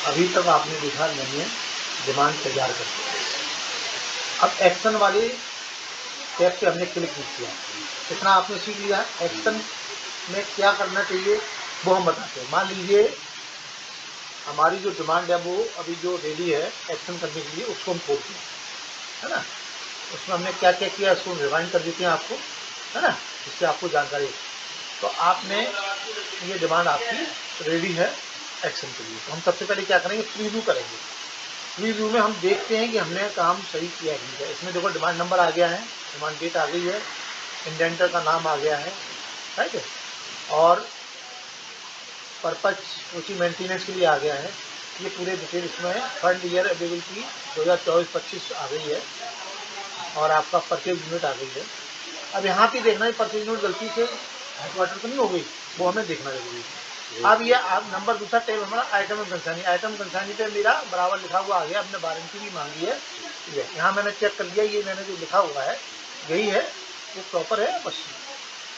अभी तक आपने देखा मैंने डिमांड तैयार कर दी। अब एक्शन वाले टैब पे हमने क्लिक नहीं किया। इतना आपने सीख लिया। एक्शन में क्या करना चाहिए वो हम बताते हैं। मान लीजिए हमारी जो डिमांड है वो अभी जो रेडी है एक्शन करने के लिए, उसको हम खोलते हैं, है ना। उसमें हमने क्या क्या किया उसको रिवाइंड कर देते हैं आपको, है ना, जिससे आपको जानकारी हो। तो आपने ये डिमांड आपकी रेडी है एक्शन के लिए। तो हम सबसे पहले क्या करेंगे, प्रीव्यू करेंगे। प्रीव्यू में हम देखते हैं कि हमने काम सही किया नहीं है। इसमें देखो डिमांड नंबर आ गया है, डिमांड डेट आ गई है, इंडेंटर का नाम आ गया है, राइट है, और पर्पज उसकी मेंटेनेंस के लिए आ गया है। ये पूरे डिटेल इसमें है। फंड ईयर अवेलेबिलिटी 2024-25 आ गई है और आपका परचेज यूनिट आ गई है। अब यहाँ पे देखना है परचेज यूनिट गलती से हेडक्वार्टर तो नहीं हो गई, वो हमें देखना जरूरी है। अब ये आप नंबर दूसरा टेबल हमारा item and consignee, item consignee पे मेरा बराबर लिखा हुआ आ गया। हमने वारंटी भी मांगी है, यहाँ मैंने चेक कर लिया, ये मैंने जो लिखा हुआ है यही है, वो प्रॉपर है बस।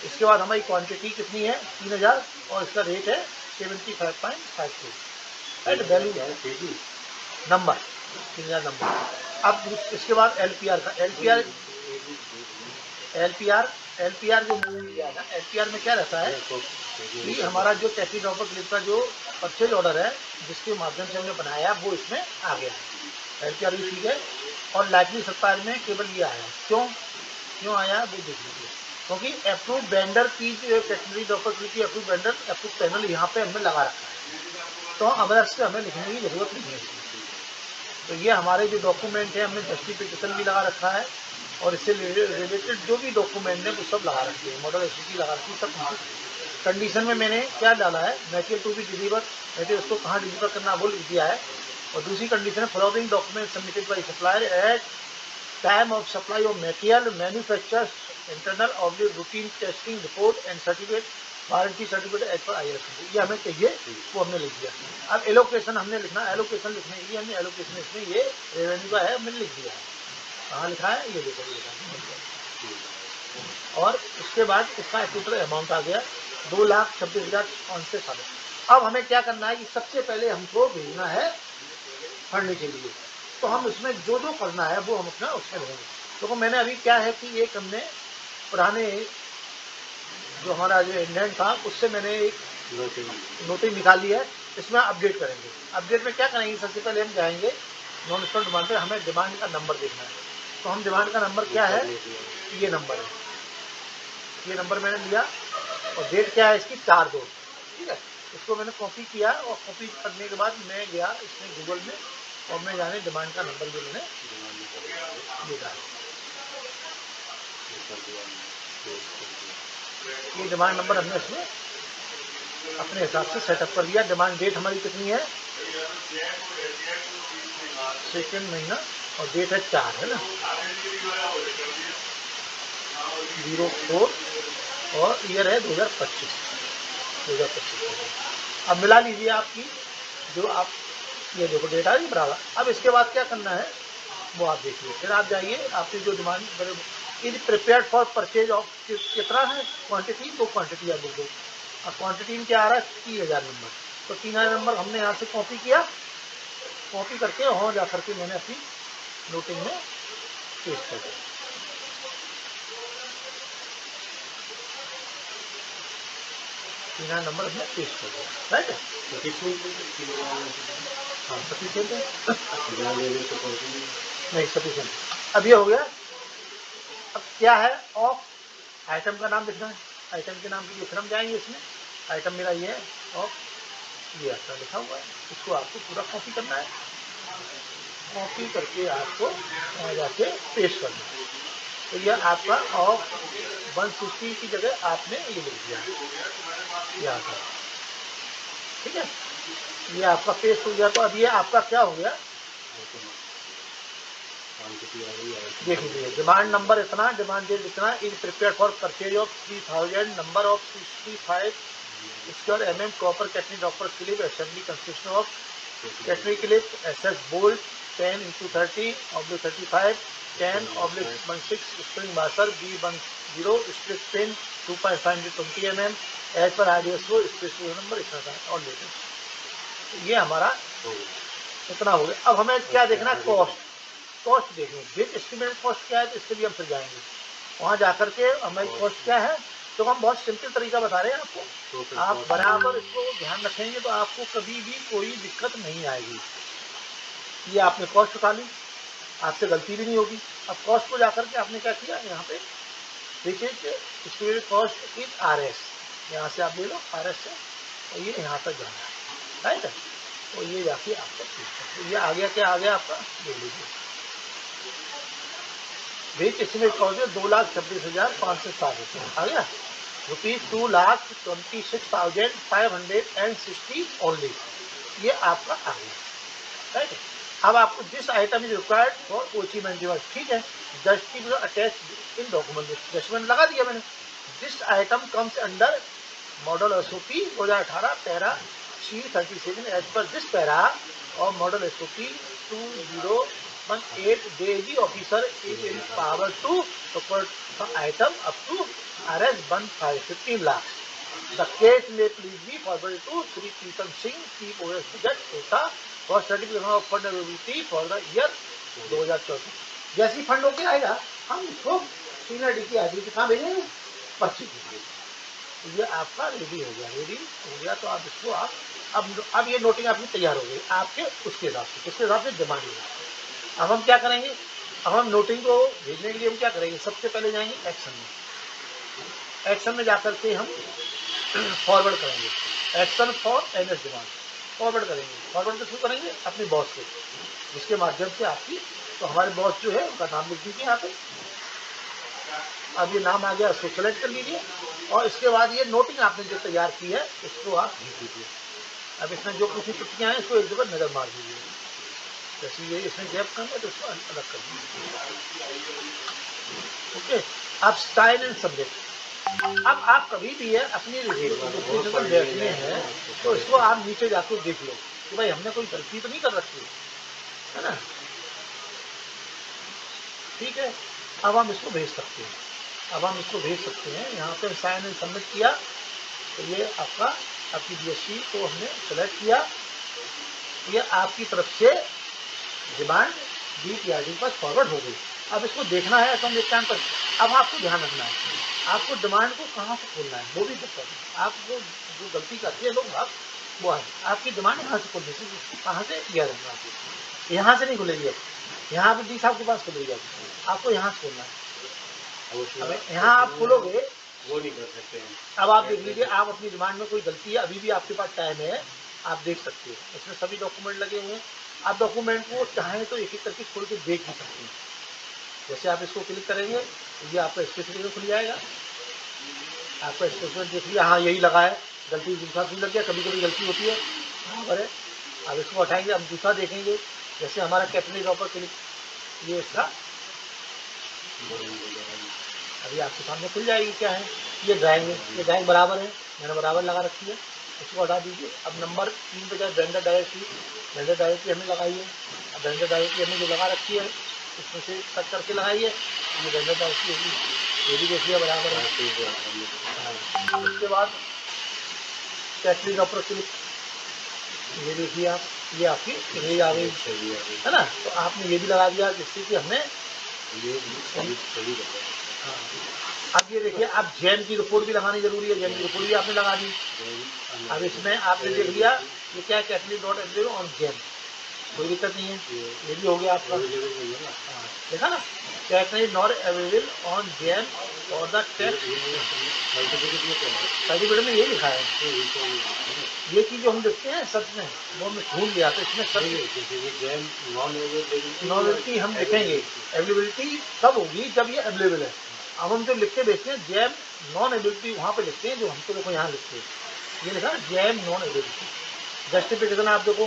इसके बाद हमारी क्वांटिटी कितनी है 3000 और इसका रेट है 75.52, राइट। Value number 3000 number. अब इसके बाद LPR का LPR जो मैंने लिया है ना, LPR में क्या रहता है कि हमारा जो टैक्सी ड्रॉपर क्लिप का जो परचेज ऑर्डर है जिसके माध्यम से हमने बनाया वो इसमें आ गया है। LPR भी ठीक है। और लाइटली सप्ताह में केवल ये आया, क्यों आया वो देख लीजिए। क्योंकि अप्रूव वेंडर की जो टैक्सी ड्रॉपर क्लिप की अप्रूव वेंडर अप्रूव पैनल यहाँ पे हमने लगा रखा है, तो अगर से हमें लिखने की जरूरत नहीं है। तो ये हमारे जो डॉक्यूमेंट है हमने जस्टिफिकेशन भी लगा रखा है और इससे रिलेटेड जो भी डॉक्यूमेंट है वो सब लगा रखी है, मॉडल एसओपी लगा रखी है, सब कंडीशन में मैंने क्या डाला है, material to be deliver, material उसको कहाँ डिलीवर करना वो लिख दिया है। और दूसरी कंडीशन है following document submitted by supplier at time of supply of material manufacture internal और routine testing report and certificate warranty certificate as per IRS, ये हमें चाहिए, वो हमने लिख दिया। अब एलोकेशन हमने लिखना, एलोकेशन लिखने के लिए हमने एलोकेशन इसमें ये रेवेन्यू का है, हमने लिख दिया है। कहाँ लिखा है ये देखो, लिखा है। और उसके बाद इसका टोटल अमाउंट आ गया 2,26,500। अब हमें क्या करना है कि सबसे पहले हमको भेजना है फंड के लिए, तो हम इसमें जो जो करना है वो हम अपना उसमें लेंगे। तो मैंने अभी क्या है कि एक हमने पुराने जो हमारा जो इंडेंट था उससे मैंने एक नोटिंग निकाली है, इसमें अपडेट करेंगे। अपडेट में क्या करेंगे, सबसे पहले हम जाएंगे नॉन स्टॉक डिमांड पे, हमें डिमांड का नंबर देखना है। तो हम डिमांड का नंबर क्या है, ये नंबर है, ये नंबर मैंने लिया और डेट क्या है इसकी 4/2, ठीक है। इसको मैंने कॉपी किया और कॉपी करने के बाद मैं गया इसमें गूगल में और मैं जाने डिमांड का नंबर जो मैंने देखा, ये डिमांड नंबर हमने इसमें अपने हिसाब से सेटअप कर लिया। डिमांड डेट हमारी कितनी है, 2 महीना और डेट है 4, है ना, 04 और ईयर है 2025। अब मिला लीजिए आपकी जो आप ये देखो डेट आ रही बराबर। अब इसके बाद क्या करना है वो आप देखिए, फिर आप जाइए आपकी जो demand is prepared for purchase of कितना है क्वांटिटी, वो क्वांटिटी आप लिख दो। अब क्वांटिटी में क्या आ रहा है 3000 नंबर, तो 3000 नंबर हमने यहाँ से कॉपी किया, कॉपी करके वहाँ जा करके मैंने अपनी नोटिंग में पेस्ट कर दिया। 3000 नंबर हमने पेस्ट कर दिया, राइट है। हाँ सफिशियंट है, नहीं सफिशियंट। अब ये हो गया। अब क्या है, ऑफ आइटम का नाम लिखना है, आइटम के नाम के लिए फिर हम जाएंगे इसमें, आइटम मेरा ये है ऑफ, ये आपका लिखा हुआ है, इसको आपको पूरा कॉपी करना है, कॉपी करके आपको वहाँ जाके पेस्ट करना है। तो यह आपका ऑफ 160 की जगह आपने ये लिख दिया यहाँ पर, ठीक है, ये आपका पेस्ट हो गया। तो अब ये आपका क्या हो गया देख लीजिए, डिमांड नंबर इतना, डिमांड डेट इतना, is prepare for purchase of 3000, number of 65 square mm copper catenary dropper clip assembly consist of catenary clip SS bolt 10x30/35 10/16 spring washer B10 split pin 2.5 20 mm as per IDSO specific number इतना था और latest. ये हमारा इतना हो गया। अब हमें क्या देखना है, कॉस्ट देखेंगे। बिग एस्टिमेट कॉस्ट क्या है, तो इसके लिए हम फिर जाएंगे वहाँ जाकर के हमारी कॉस्ट क्या है। तो हम बहुत सिंपल तरीका बता रहे हैं आपको, आप बराबर इसको ध्यान रखेंगे तो आपको कभी भी कोई दिक्कत नहीं आएगी। ये आपने कॉस्ट उठा ली, आपसे गलती भी नहीं होगी। अब कॉस्ट को जाकर के आपने क्या किया, यहाँ पे देखिए एस्टिमेटेड कॉस्ट इज RS, यहाँ से आप ले लो RS से, और ये यहाँ तक जाना है, राइट है। तो ये जाके आपका तो ये आ गया, क्या आ गया आपका, ले लीजिए। बेच एस्टिमेट कॉस्ट है 2,26,560 रुपये आ गया, ₹2,26,560 ओनली, ये आपका आ गया, राइट। अब आपको this item is required for Kochi maintenance, ठीक है, justification attach in document, justification लगा दिया मैंने। This item comes under model SOP 2018 para C37 as per this para और model SOP 2018 DAG officer is in power to item up to RS 15 lakh. The case may please be forwarded to Sri Pritam Singh, Chief OS Koटा for certification of fund availability for the year 2024। जैसे ही fund होके आएगा हम इसको senior D की ID कहाँ भेजेंगे, पर्ची के। ये आपका रेडी हो गया, तो आप इसको आप अब ये नोटिंग आपकी तैयार हो गई आपके उसके हिसाब से, जमा नहीं। अब हम क्या करेंगे, अब हम नोटिंग को भेजने के लिए हम क्या करेंगे, सबसे पहले जाएंगे एक्शन में जाकर के हम फॉरवर्ड करेंगे, action for NS demand forward करेंगे। फॉरवर्ड किसको करेंगे, अपने बॉस को, जिसके माध्यम से आपकी, तो हमारे बॉस जो है उनका नाम लिख दीजिए यहाँ पे। अब ये नाम आ गया, उसको सेलेक्ट कर लीजिए और इसके बाद ये नोटिंग आपने जो तैयार की है इसको आप भेज दीजिए। अब इसमें जो कुछ त्रुटियाँ हैं इसको एक जगह नज़र मार दीजिए, जैसे ये इसमें गैप कम है तो इसको अलग कर दीजिए। ओके, अब स्टाइल एंड सब्जेक्ट, अब आप कभी भी है अपनी रिपोर्ट बैठने हैं तो इसको आप नीचे जाकर देख लो कि भाई हमने कोई गलती तो नहीं कर रखी है ना, ठीक है। अब हम इसको भेज सकते हैं, यहाँ पे साइन एंड सबमिट किया तो ये आपकी BSc को हमने सेलेक्ट किया, ये आपकी तरफ से डिमांड DPRD पर फॉरवर्ड हो गई। अब इसको देखना है तो हम एक टाइम पर, अब आपको ध्यान रखना है आपको डिमांड को कहाँ से खोलना है, वो भी दिक्कत है। आप वो जो गलती करते हैं लोग आप, वो है आपकी डिमांड यहाँ से खोलनी चाहिए, कहाँ से किया जाएगा, आपको यहाँ से नहीं खुलेगी, यहाँ पे डी साहब के पास खुलेगी, आपको यहाँ से खोलना है। अब यहाँ आप खोलोगे वो नहीं कर सकते हैं। अब आप देख लीजिए, आप अपनी डिमांड में कोई गलती है, अभी भी आपके पास टाइम है, आप देख सकते हैं, इसमें सभी डॉक्यूमेंट लगे हुए हैं। आप डॉक्यूमेंट को चाहें तो एक एक करके खोल के देख भी सकते हैं। जैसे आप इसको क्लिक करेंगे तो ये आपका स्पेसिफिकेशन खुल जाएगा, आपका स्पेसिफिकेशन देख लिया, हाँ यही लगा है, गलती दूसरा भी लग गया, कभी कभी गलती होती है, बराबर है। अब इसको हटाएंगे, अब दूसरा देखेंगे, जैसे हमारा कैटेगरी ड्रॉपर क्लिक, ये इसका अभी आपके सामने खुल जाएगी, क्या है ये ड्राइंग बराबर है, मैंने बराबर लगा रखी है, इसको हटा दीजिए। अब नंबर 3 पे जाए, वेंडर डायरेक्टरी हमने लगाई है, अब वेंडर डायरेक्टरी हमने जो लगा रखी है उसमें से कट करके लगाइए, ये वेंडर डायरेक्टरी होगी, ये भी देख लिया बराबर है। उसके बाद कैटेगरी ड्रॉपर क्लिक, ये देखिए आप, ये आपकी रेंज आ गई है ना, तो आपने ये भी लगा दिया जिससे कि हमने अब ये देखिए, अब जैम की रिपोर्ट भी लगानी जरूरी है, जैम की रिपोर्ट भी आपने लगा दी। अब इसमें आपने देख लिया ये क्या है, कैटेगरी.एवलेबल ऑन जैम, कोई दिक्कत नहीं है, ये भी हो गया आपका, देखा ना, category not available on jam और द टेक्स्ट सर्टिफिकेट में ये लिखा है, ये चीज जो हम देखते हैं सच में वो हमें भूल गया, तो इसमें सच नॉन अवेलेबिलिटी हम लिखेंगे, अवेलेबिलिटी तब होगी जब ये अवेलेबल है। अब हम जो लिख के भेजते हैं जैम नॉन एबिलिटी, वहाँ पे लिखते हैं, जो हम तो देखो यहाँ लिखते हैं, ये लिखा जैम नॉन एबिलिटी। जस्टिफिकेशन आप देखो,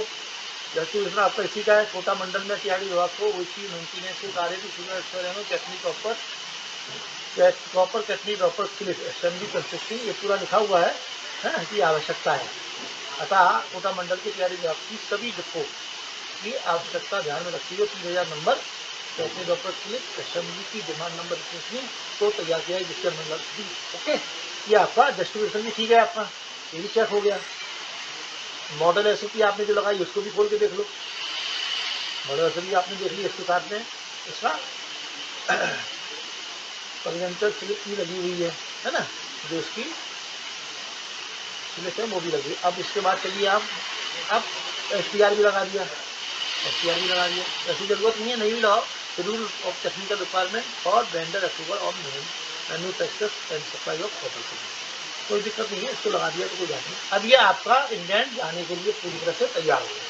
जस्टिफिकेशन आपका इसी का है, कोटा मंडल में टीआरडी विभाग को उसी मेंटेनेंस के कार्य की technique proper technique proper click assembly consisting, ये पूरा लिखा हुआ है की आवश्यकता है। अतः कोटा मंडल के टीआरडी विभाग की सभी डिपो की आवश्यकता ध्यान में रखती है, 3000 number technique proper click assembly की डिमांड नंबर तो तैयार किया है, जिसके मतलब ओके, ये आपका जस्टिफिकेशन भी ठीक है, आपका ये भी चेक हो गया। मॉडल एसओपी आपने जो लगाई उसको भी खोल के देख लो। मॉडल एसओपी आपने देख ली, इसके साथ में इसका परियंत्र स्लिप भी लगी हुई है ना, जो इसकी स्लिप है वो भी लगी। अब इसके बाद चलिए आप अब एसटीआर भी लगा दिया, एसटीआर भी लगा दिया। ऐसी जरूरत नहीं है, नहीं भी लगाओ। Rule of technical requirement for vendor approval of manufacturers and supply of copper, कोई दिक्कत नहीं है, इसको लगा दिया तो कोई बात नहीं। अब ये आपका इंडेंट जाने के लिए पूरी तरह से तैयार हो गया,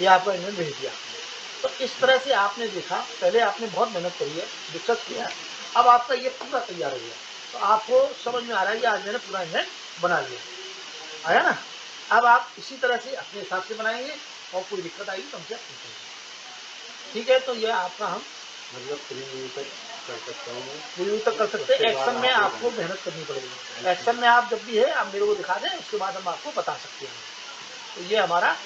ये आपका इंडेंट भेज दिया आपने। तो इस तरह से आपने देखा, पहले आपने बहुत मेहनत करी है, डिस्कस किया है, अब आपका ये पूरा तैयार हो गया। तो आपको समझ में आ रहा है कि आज मैंने पूरा इंडेंट बना लिया, आया ना। अब आप इसी तरह से अपने हिसाब से बनाएंगे और कोई दिक्कत आएगी तो हमसे पूछेंगे, ठीक है। तो ये आपका हम मतलब प्रीव्यू तक कर सकता हूँ, रिव्यू तक कर सकते हैं। एक्शन में आपको मेहनत करनी पड़ेगी, एक्शन में आप जब भी है आप मेरे को दिखा दें, उसके बाद हम आपको बता सकते हैं। तो ये हमारा